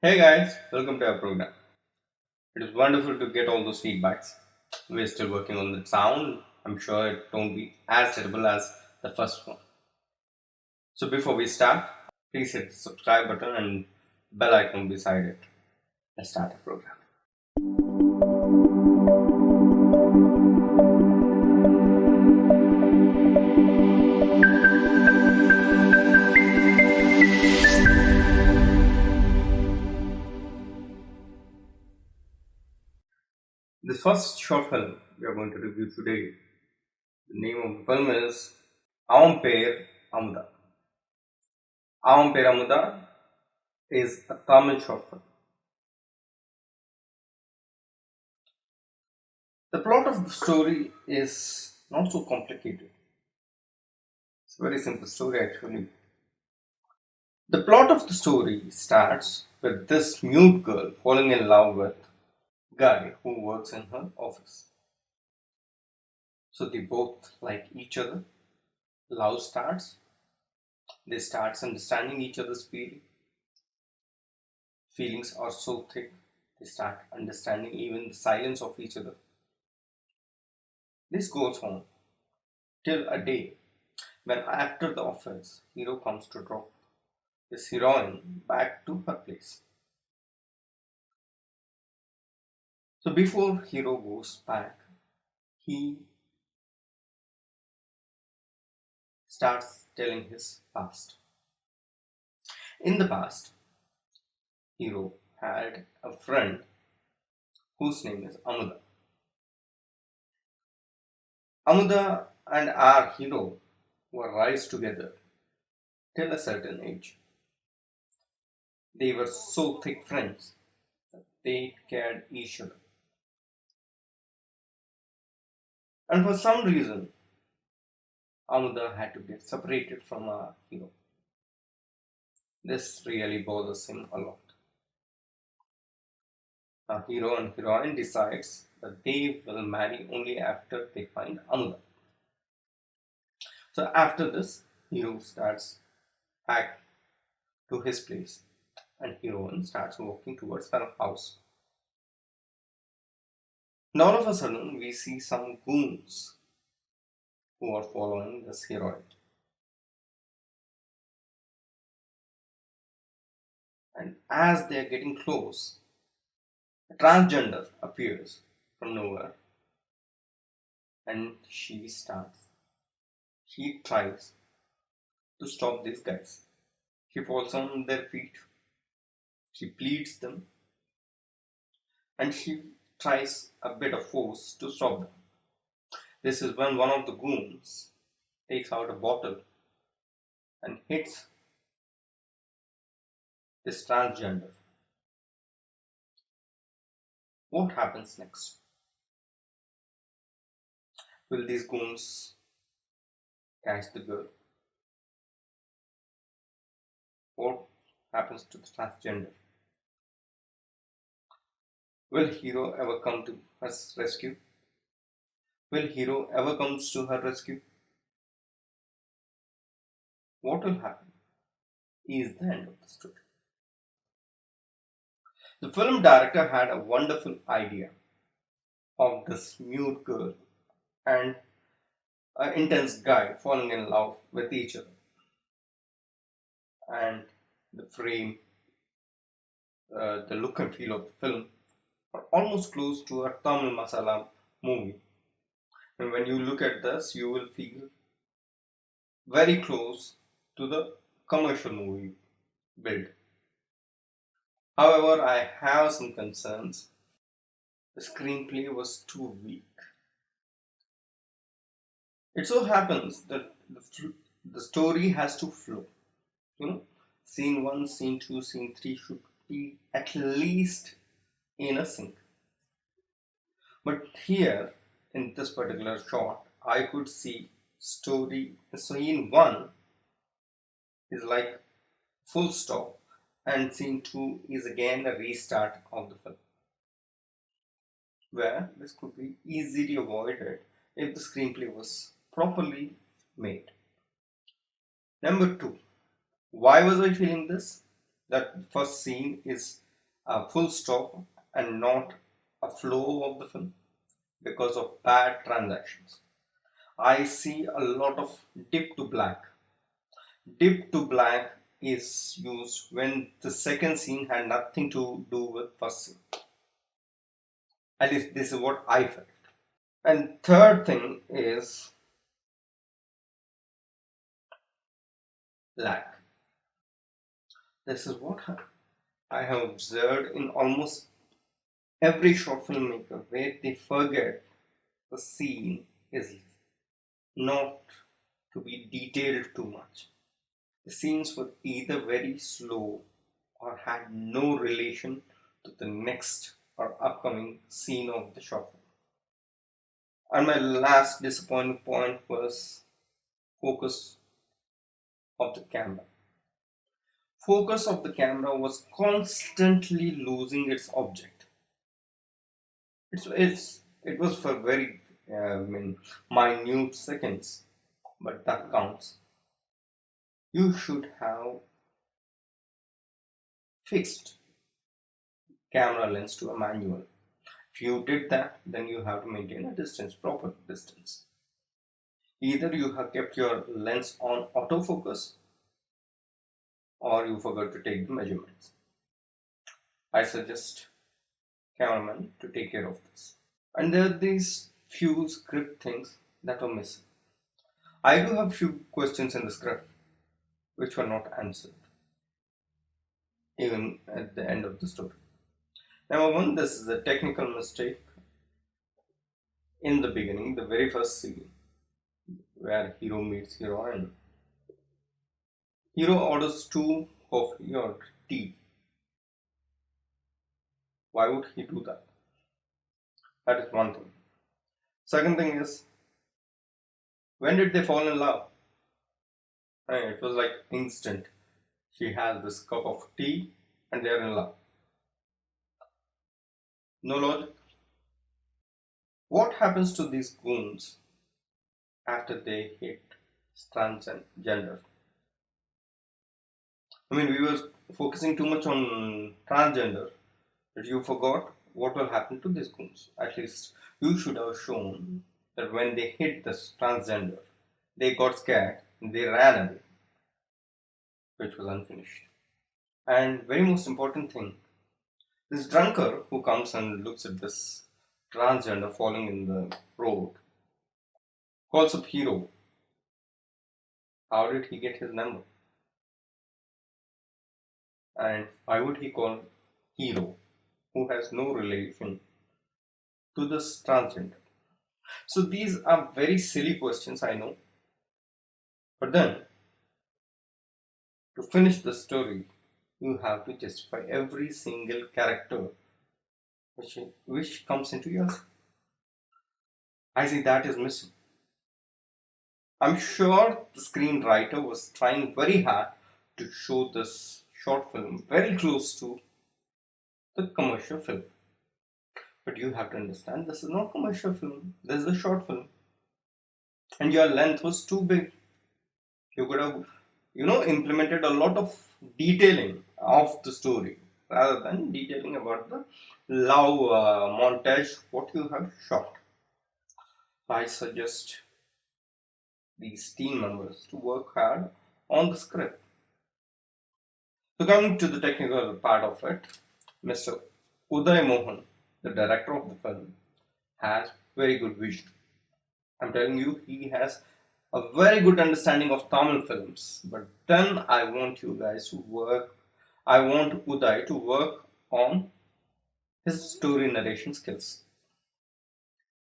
Hey guys, welcome to our program. It is wonderful to get all those feedbacks. We're still working on the sound. I'm sure it won't be as terrible as the first one. So before we start, please hit the subscribe button and bell icon beside it. Let's start the program. The first short film we are going to review today, the name of the film is AMUDHA. AMUDHA is a Tamil short film. The plot of the story is not so complicated. It's a very simple story actually. The plot of the story starts with this mute girl falling in love with a guy who works in her office. So they both like each other. Love starts. They start understanding each other's feelings. Feelings are so thick. They start understanding even the silence of each other. This goes on till a day when after the office, hero comes to drop his heroine back to her place. So before hero goes back, he starts telling his past. In the past, hero had a friend whose name is AMUDHA. AMUDHA and our hero were raised together till a certain age. They were so thick friends that they cared each other. And for some reason, AMUDHA had to get separated from our hero. This really bothers him a lot. Our hero and heroine decides that they will marry only after they find AMUDHA. So after this, hero starts back to his place and heroine starts walking towards her house. Now all of a sudden we see some goons who are following this heroine. And as they are getting close, a transgender appears from nowhere and she tries to stop these guys. She falls on their feet, she pleads them, and she tries a bit of force to stop them. This is when one of the goons takes out a bottle and hits this transgender. What happens next? Will these goons catch the girl? What happens to the transgender? Will hero ever come to her rescue? Will hero ever comes to her rescue? What will happen is the end of the story. The film director had a wonderful idea of this mute girl and an intense guy falling in love with each other. And the frame, the look and feel of the film are almost close to a Tamil masala movie. And when you look at this, you will feel very close to the commercial movie build. However, I have some concerns. The screenplay was too weak. It so happens that the story has to flow. Scene 1, scene 2, scene 3 should be at least in a sync. But here, in this particular shot, I could see scene 1 is like full stop and scene 2 is again a restart of the film, where this could be easily avoided if the screenplay was properly made. Number 2, why was I feeling this? That first scene is a full stop and not a flow of the film because of bad transactions. I see a lot of dip to black. Dip to black is used when the second scene had nothing to do with first scene. At least this is what I felt. And third thing is lag. This is what I have observed in almost every short filmmaker, where they forget the scene is not to be detailed too much. The scenes were either very slow or had no relation to the next or upcoming scene of the short film. And my last disappointing point was focus of the camera. Focus of the camera was constantly losing its object. It was for very minute seconds, but that counts. You should have fixed camera lens to a manual. If you did that, then you have to maintain a distance, proper distance. Either you have kept your lens on autofocus or you forgot to take the measurements. I suggest cameraman to take care of this. And there are these few script things that are missing. I do have few questions in the script which were not answered even at the end of the story. Number one, this is a technical mistake in the beginning, the very first scene where hero meets heroine. Hero orders 2 coffee or tea. Why would he do that? That is one thing. Second thing is, when did they fall in love? It was like instant. She has this cup of tea and they are in love. No logic. What happens to these goons after they hit transgender? I mean, we were focusing too much on transgender that you forgot what will happen to these goons. At least you should have shown that when they hit this transgender, they got scared and they ran away, which was unfinished. And very most important thing, this drunkard who comes and looks at this transgender falling in the road calls up hero. How did he get his number? And why would he call hero who has no relation to this transgender? So these are very silly questions, I know. But then, to finish the story, you have to justify every single character which comes into your. I see that is missing. I'm sure the screenwriter was trying very hard to show this short film very close to the commercial film. But you have to understand, this is not commercial film, this is a short film. And your length was too big. You could have, implemented a lot of detailing of the story rather than detailing about the love montage what you have shot. I suggest these team members to work hard on the script. So coming to the technical part of it, Mr. Udai Mohan, the director of the film, has very good vision. I'm telling you, he has a very good understanding of Tamil films. But then I want Udai to work on his story narration skills.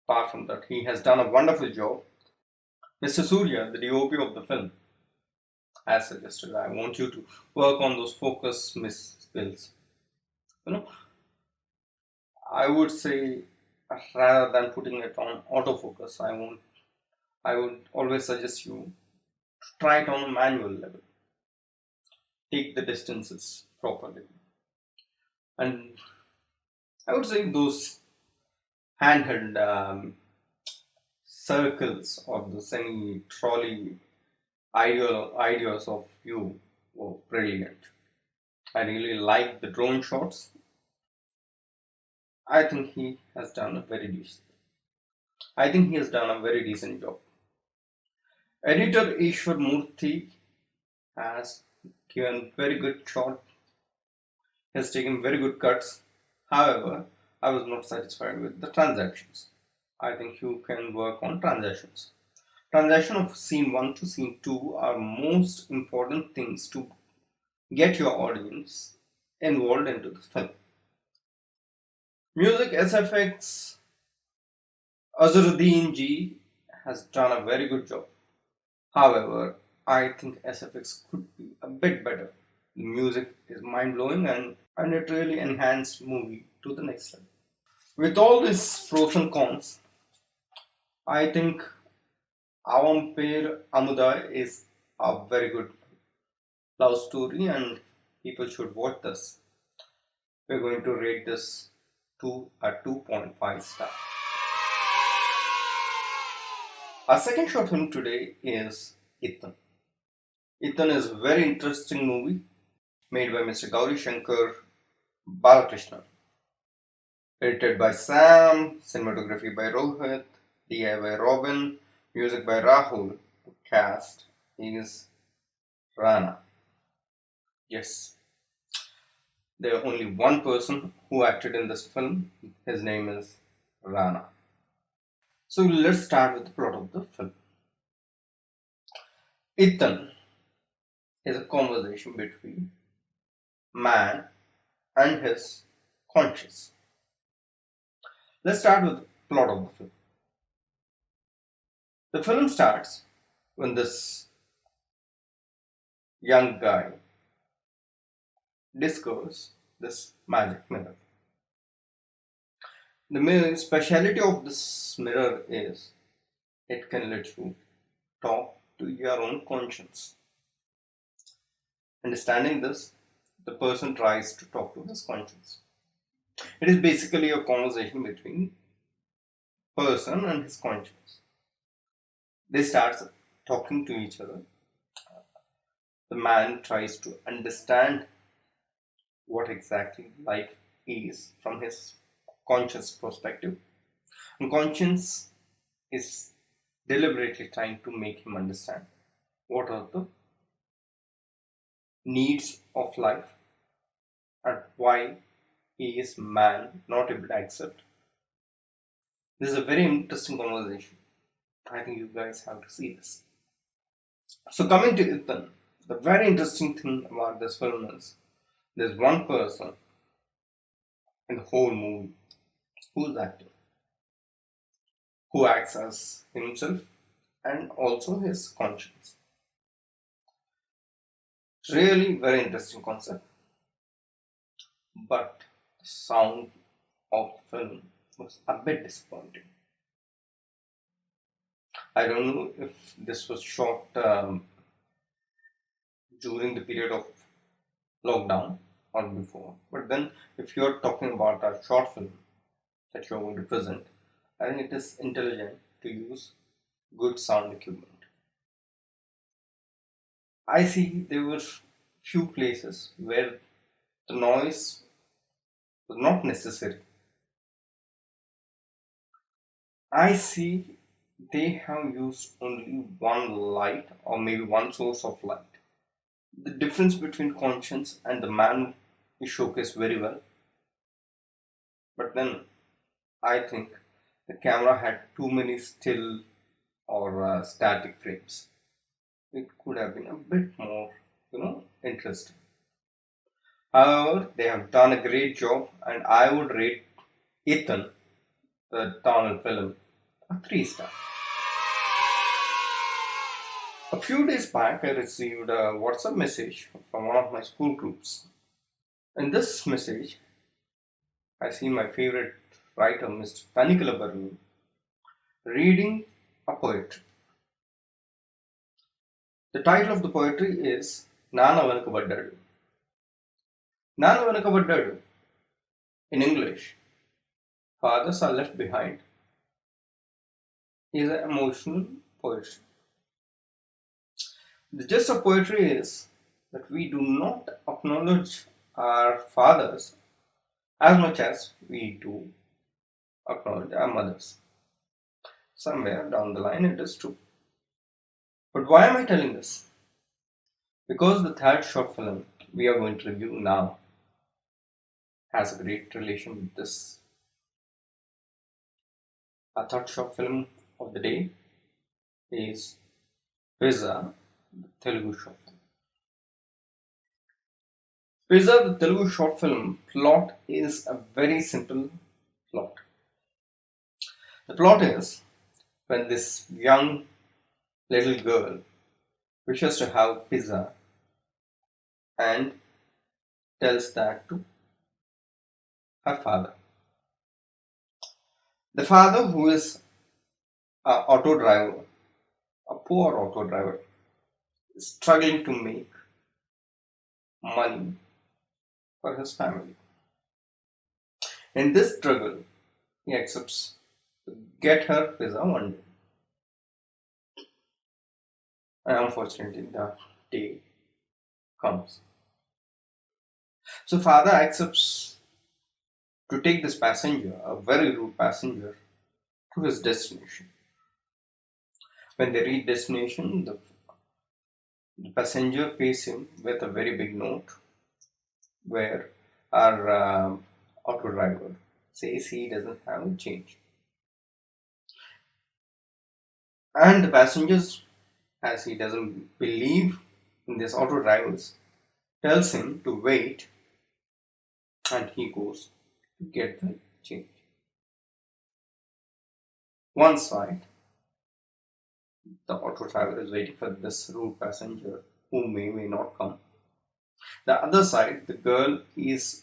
Apart from that, he has done a wonderful job. Mr. Surya, the DOP of the film, has suggested, I want you to work on those focus skills. I would say, rather than putting it on autofocus, I would always suggest you to try it on a manual level. Take the distances properly. And I would say those handheld circles or the semi-trolley ideas of you were brilliant. I really like the drone shots I think he has done a very decent. I think he has done a very decent job. Editor Ishwar Murthy has given very good shot. He has taken very good cuts. However, I was not satisfied with the transactions. I think you can work on transactions. Transaction of scene 1 to scene 2 are most important things to get your audience involved into the film. Music SFX Azharuddin Ji has done a very good job. However, I think SFX could be a bit better. The music is mind-blowing and it really enhanced movie to the next level. With all these pros and cons, I think AMUDHA is a very good love story and people should watch this. We're going to rate this to a 2.5 star. Our second short film today is Ittan. Ittan is a very interesting movie made by Mr. Gauri Shankar Balakrishnan. Edited by Sam, cinematography by Rohit, DI by Robin, music by Rahul. The cast is Rana. Yes, there is only one person who acted in this film. His name is Rana. So let's start with the plot of the film. Ittan is a conversation between man and his conscience. Let's start with the plot of the film. The film starts when this young guy discovers this magic mirror. The speciality of this mirror is it can let you talk to your own conscience. Understanding this, the person tries to talk to his conscience. It is basically a conversation between person and his conscience. They start talking to each other. The man tries to understand what exactly life is from his conscious perspective. And conscience is deliberately trying to make him understand what are the needs of life and why he is man not able to accept. This is a very interesting conversation. I think you guys have to see this. So coming to Ittan, the very interesting thing about this film is there's one person in the whole movie who's acting, who acts as himself and also his conscience. Really very interesting concept, but the sound of the film was a bit disappointing. I don't know if this was shot during the period of lockdown or before, but then if you're talking about a short film that you're going to present, I think it is intelligent to use good sound equipment. I see there were few places where the noise was not necessary. I see they have used only one light or maybe one source of light. The difference between conscience and the man is showcased very well. But then I think the camera had too many still or static frames. It could have been a bit more, interesting. However, they have done a great job, and I would rate Ittan, the Tamil film, a 3 star. A few days back, I received a WhatsApp message from one of my school groups. In this message, I see my favorite writer, Mr. Tanikala reading a poetry. The title of the poetry is Nana Venakabaddadu. Nana Venakabaddadu, in English, fathers are left behind, is an emotional poetry. The gist of poetry is that we do not acknowledge our fathers as much as we do acknowledge our mothers. Somewhere down the line it is true. But why am I telling this? Because the third short film we are going to review now has a great relation with this. Our third short film of the day is PEYAR, the Telugu short film. PEYAR, the Telugu short film plot is a very simple plot. The plot is when this young little girl wishes to have pizza and tells that to her father. The father, who is an auto driver, a poor auto driver, is struggling to make money for his family. In this struggle, he accepts to get her pizza one day. And unfortunately, the day comes. So father accepts to take this passenger, a very rude passenger, to his destination. When they reach destination, the passenger pays him with a very big note where our auto driver says he doesn't have change. And the passengers, as he doesn't believe in this auto drivers, tells him to wait, and he goes to get the change. One side, the auto driver is waiting for this rude passenger who may not come. The other side, the girl is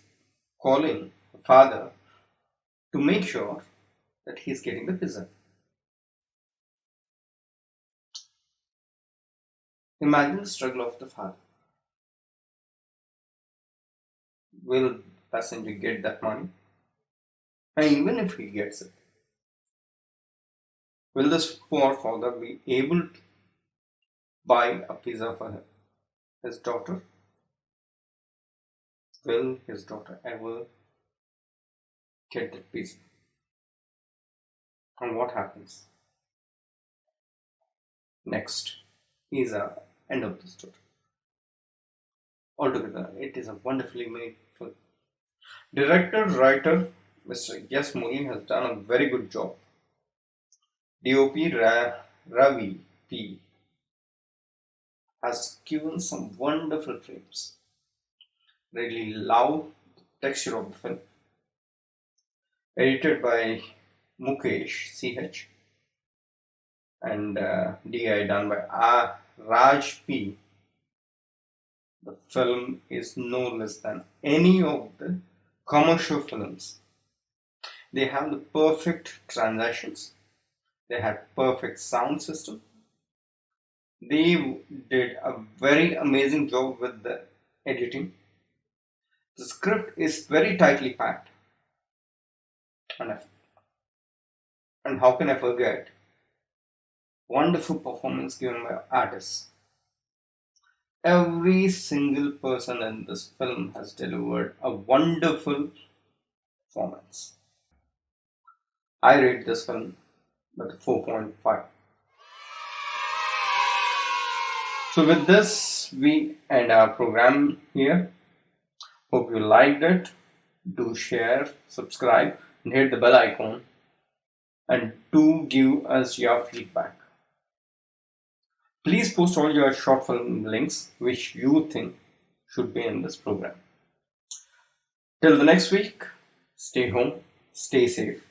calling the father to make sure that he is getting the pizza. Imagine the struggle of the father. Will the passenger get that money? And even if he gets it, will this poor father be able to buy a pizza for his daughter? Will his daughter ever get that pizza? And what happens next is the end of the story. Altogether, it is a wonderfully made film. Director, writer, Mr. Yes Mohin has done a very good job. DOP Ravi P has given some wonderful frames. Really love the texture of the film. Edited by Mukesh CH and DI done by Raj P. The film is no less than any of the commercial films. They have the perfect transitions. They had perfect sound system. They did a very amazing job with the editing. The script is very tightly packed. And how can I forget? Wonderful performance given by artists. Every single person in this film has delivered a wonderful performance. I rate this film with 4.5. So with this, we end our program here. Hope you liked it. Do share, subscribe, and hit the bell icon. And do give us your feedback. Please post all your short film links which you think should be in this program. Till the next week, stay home, stay safe.